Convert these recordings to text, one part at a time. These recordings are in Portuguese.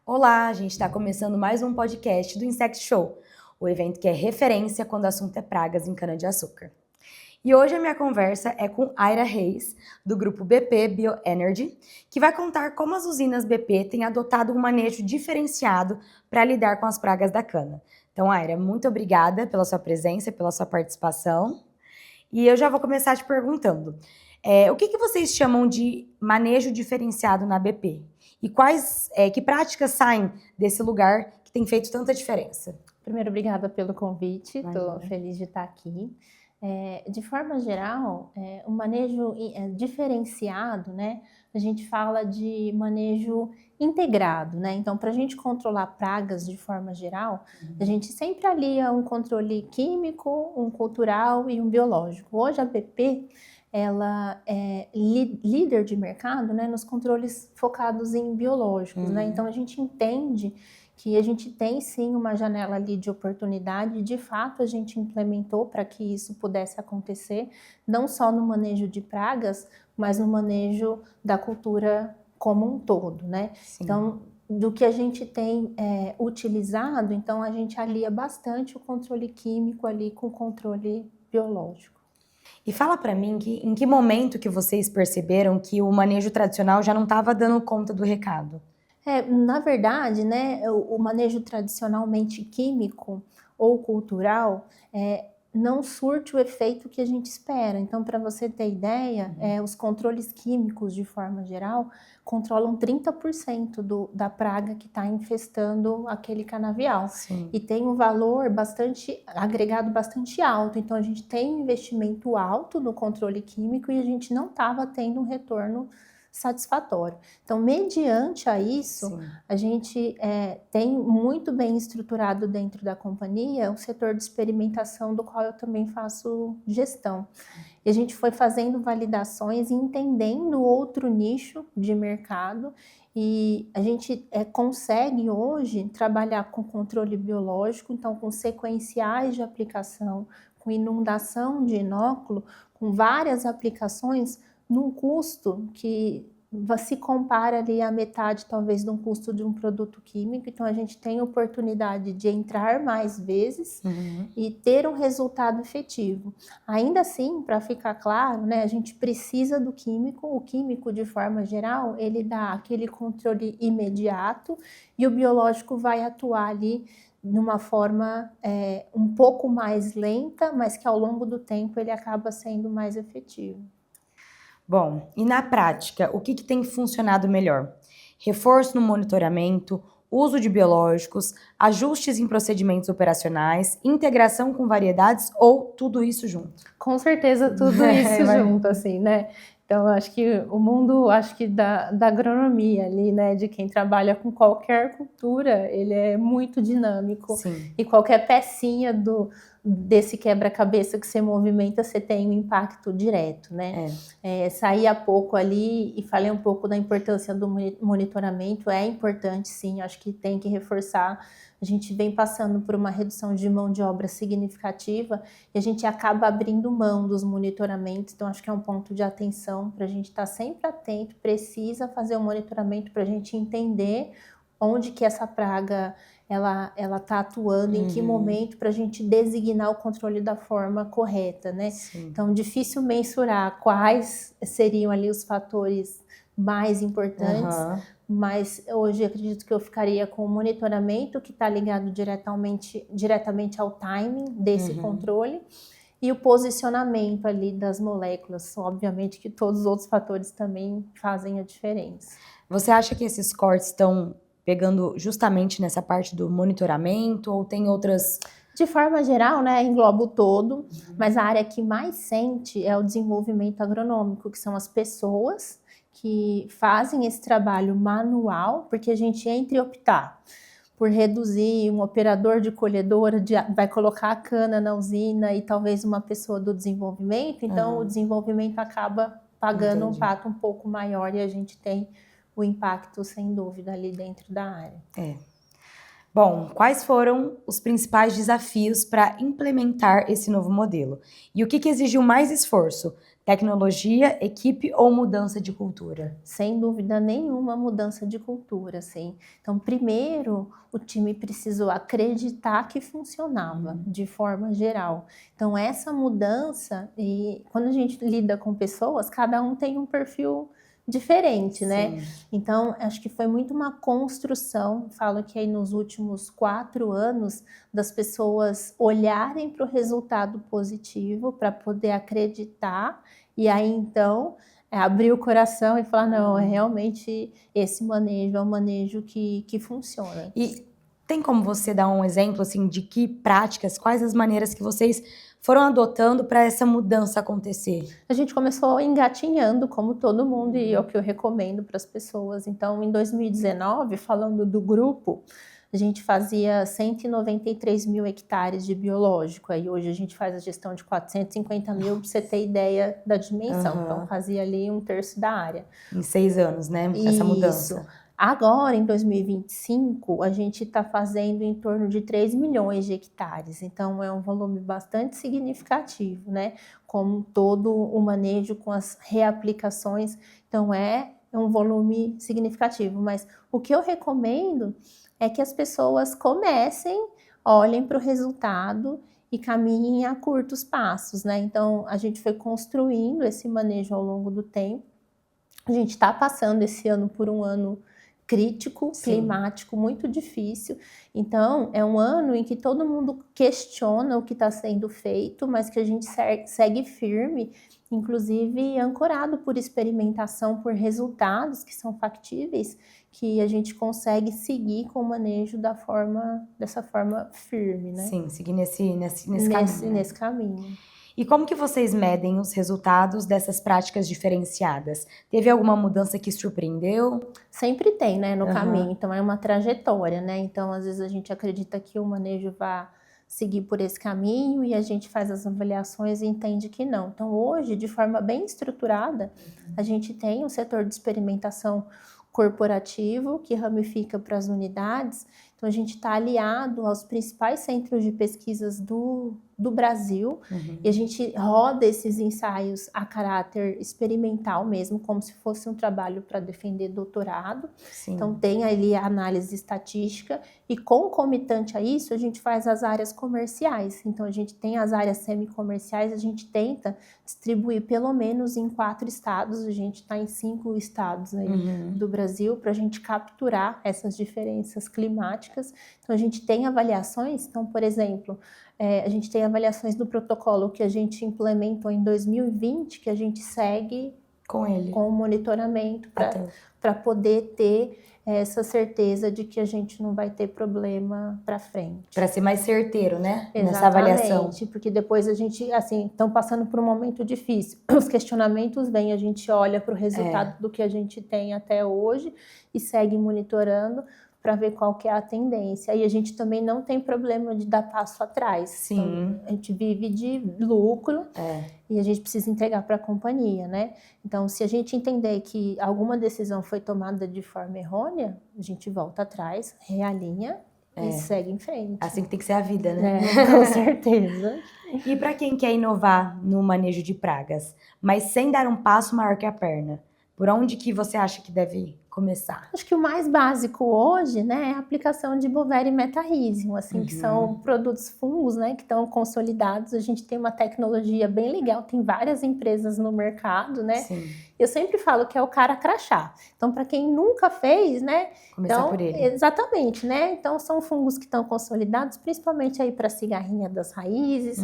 Olá, a gente está começando mais um podcast do Insect Show, o evento que é referência quando o assunto é pragas em cana-de-açúcar. E hoje a minha conversa é com Aira Reis, do grupo BP Bioenergy, que vai contar como as usinas BP têm adotado um manejo diferenciado para lidar com as pragas da cana. Então, Aira, muito obrigada pela sua presença, pela sua participação. E eu já vou começar te perguntando, o que vocês chamam de manejo diferenciado na BP? E que práticas saem desse lugar que tem feito tanta diferença? Primeiro, obrigada pelo convite, estou Imagina. feliz de estar aqui. De forma geral, o manejo diferenciado, né? A gente fala de manejo integrado, né? Então, para a gente controlar pragas de forma geral, a gente sempre alia um controle químico, um cultural e um biológico. Hoje a BP ela é líder de mercado, né, nos controles focados em biológicos, né? Então a gente entende que a gente tem sim uma janela ali de oportunidade, de fato a gente implementou para que isso pudesse acontecer, não só no manejo de pragas, mas no manejo da cultura como um todo, né? Sim. Então, do que a gente tem utilizado, então a gente alia bastante o controle químico ali com o controle biológico. E fala para mim em que momento que vocês perceberam que o manejo tradicional já não estava dando conta do recado? Na verdade, né, o manejo tradicionalmente químico ou cultural não surte o efeito que a gente espera. Então, para você ter ideia, os controles químicos, de forma geral, controlam 30% da praga que está infestando aquele canavial. Sim. E tem um valor agregado bastante alto. Então, a gente tem um investimento alto no controle químico e a gente não estava tendo um retorno satisfatório. Então, mediante a isso, Sim. a gente tem muito bem estruturado dentro da companhia o setor de experimentação, do qual eu também faço gestão. E a gente foi fazendo validações e entendendo outro nicho de mercado, e a gente consegue hoje trabalhar com controle biológico, então com sequenciais de aplicação, com inundação de inóculo, com várias aplicações, num custo que se compara ali a metade, talvez, de um custo de um produto químico. Então, a gente tem oportunidade de entrar mais vezes e ter um resultado efetivo. Ainda assim, para ficar claro, né, a gente precisa do químico. O químico, de forma geral, ele dá aquele controle imediato e o biológico vai atuar ali numa forma um pouco mais lenta, mas que ao longo do tempo ele acaba sendo mais efetivo. Bom, e na prática, o que tem funcionado melhor? Reforço no monitoramento, uso de biológicos, ajustes em procedimentos operacionais, integração com variedades ou tudo isso junto? Com certeza tudo isso junto, assim, né? Então, acho que o mundo, da agronomia ali, né, de quem trabalha com qualquer cultura, ele é muito dinâmico. Sim. E qualquer pecinha desse quebra-cabeça que você movimenta, você tem um impacto direto, né? Saí há pouco ali e falei um pouco da importância do monitoramento. É importante, sim, acho que tem que reforçar. A gente vem passando por uma redução de mão de obra significativa e a gente acaba abrindo mão dos monitoramentos. Então, acho que é um ponto de atenção para a gente estar sempre atento. Precisa fazer o monitoramento para a gente entender onde que essa praga ela está atuando, em que momento, para a gente designar o controle da forma correta, né? Sim. Então, difícil mensurar quais seriam ali os fatores mais importantes, mas hoje acredito que eu ficaria com o monitoramento, que está ligado diretamente ao timing desse controle, e o posicionamento ali das moléculas. Obviamente que todos os outros fatores também fazem a diferença. Você acha que esses cortes estão pegando justamente nessa parte do monitoramento ou tem outras? De forma geral, né, engloba o todo, mas a área que mais sente é o desenvolvimento agronômico, que são as pessoas que fazem esse trabalho manual, porque a gente, entre optar por reduzir um operador de colhedora, vai colocar a cana na usina e talvez uma pessoa do desenvolvimento, então o desenvolvimento acaba pagando um pato um pouco maior e a gente tem o impacto, sem dúvida, ali dentro da área. Bom, quais foram os principais desafios para implementar esse novo modelo? E o que exigiu mais esforço? Tecnologia, equipe ou mudança de cultura? Sem dúvida nenhuma, mudança de cultura, assim. Então, primeiro, o time precisou acreditar que funcionava de forma geral. Então, essa mudança, e quando a gente lida com pessoas, cada um tem um perfil diferente, né? Sim. Então, acho que foi muito uma construção, falo que aí nos últimos 4 anos, das pessoas olharem para o resultado positivo para poder acreditar, e aí então abrir o coração e falar, não, realmente esse manejo é um manejo que funciona. E tem como você dar um exemplo, assim, de que práticas, quais as maneiras que vocês foram adotando para essa mudança acontecer? A gente começou engatinhando, como todo mundo, e é o que eu recomendo para as pessoas. Então, em 2019, falando do grupo, a gente fazia 193 mil hectares de biológico. Aí hoje a gente faz a gestão de 450 mil, para você ter ideia da dimensão. Então, fazia ali 1/3 da área. Em 6 anos, né? Essa mudança. Agora, em 2025, a gente está fazendo em torno de 3 milhões de hectares. Então, é um volume bastante significativo, né? Como todo o manejo com as reaplicações. Então, é um volume significativo. Mas o que eu recomendo é que as pessoas comecem, olhem para o resultado e caminhem a curtos passos, né? Então, a gente foi construindo esse manejo ao longo do tempo. A gente está passando esse ano por um ano crítico, climático, muito difícil. Então, é um ano em que todo mundo questiona o que está sendo feito, mas que a gente segue firme, inclusive ancorado por experimentação, por resultados que são factíveis, que a gente consegue seguir com o manejo dessa forma firme, né? Sim, seguir nesse caminho. Nesse caminho. E como que vocês medem os resultados dessas práticas diferenciadas? Teve alguma mudança que surpreendeu? Sempre tem, né, no caminho. Então, é uma trajetória, né? Então, às vezes a gente acredita que o manejo vai seguir por esse caminho e a gente faz as avaliações e entende que não. Então, hoje, de forma bem estruturada, a gente tem um setor de experimentação corporativo que ramifica para as unidades. Então, a gente está aliado aos principais centros de pesquisas do Brasil, e a gente roda esses ensaios a caráter experimental mesmo, como se fosse um trabalho para defender doutorado. Sim. Então, tem ali a análise estatística, e concomitante a isso, a gente faz as áreas comerciais. Então, a gente tem as áreas semi-comerciais, a gente tenta distribuir pelo menos em 4 estados, a gente está em 5 estados aí do Brasil, para a gente capturar essas diferenças climáticas. Então, a gente tem avaliações. Então, por exemplo, a gente tem avaliações do protocolo que a gente implementou em 2020, que a gente segue com o monitoramento para poder ter essa certeza de que a gente não vai ter problema para frente. Para ser mais certeiro, né? Exatamente, nessa avaliação. Porque depois a gente, assim, estão passando por um momento difícil. Os questionamentos vêm, a gente olha para o resultado do que a gente tem até hoje e segue monitorando para ver qual que é a tendência. E a gente também não tem problema de dar passo atrás. Sim. Então, a gente vive de lucro e a gente precisa entregar para a companhia, né? Então, se a gente entender que alguma decisão foi tomada de forma errônea, a gente volta atrás, realinha e segue em frente. Assim que tem que ser a vida, né? Com certeza. E para quem quer inovar no manejo de pragas, mas sem dar um passo maior que a perna, por onde que você acha que deve começar? Acho que o mais básico hoje, né, é a aplicação de Bovéria e Metarhizium, assim, que são produtos fungos, né, que estão consolidados. A gente tem uma tecnologia bem legal, tem várias empresas no mercado, né? Sim. Eu sempre falo que é o cara crachá. Então, para quem nunca fez, né? Começar por ele. Exatamente, né? Então, são fungos que estão consolidados, principalmente aí para cigarrinha das raízes.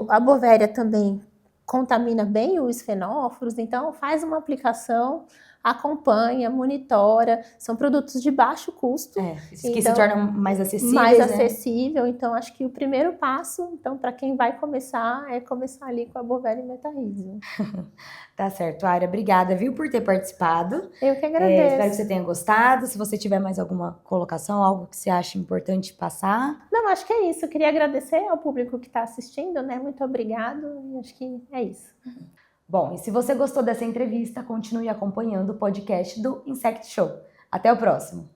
A Bovéria também contamina bem os fenóforos, então faz uma aplicação, acompanha, monitora, são produtos de baixo custo. Que se tornam mais acessíveis, mais né? acessível, então acho que o primeiro passo, então, para quem vai começar, é começar ali com a Bovéria e Metarhizium. Tá certo, Aira, obrigada, viu, por ter participado. Eu que agradeço. Espero que você tenha gostado. Se você tiver mais alguma colocação, algo que você acha importante passar. Não, acho que é isso. Eu queria agradecer ao público que está assistindo, né? Muito obrigado. E acho que é isso. Bom, e se você gostou dessa entrevista, continue acompanhando o podcast do Insect Show. Até o próximo!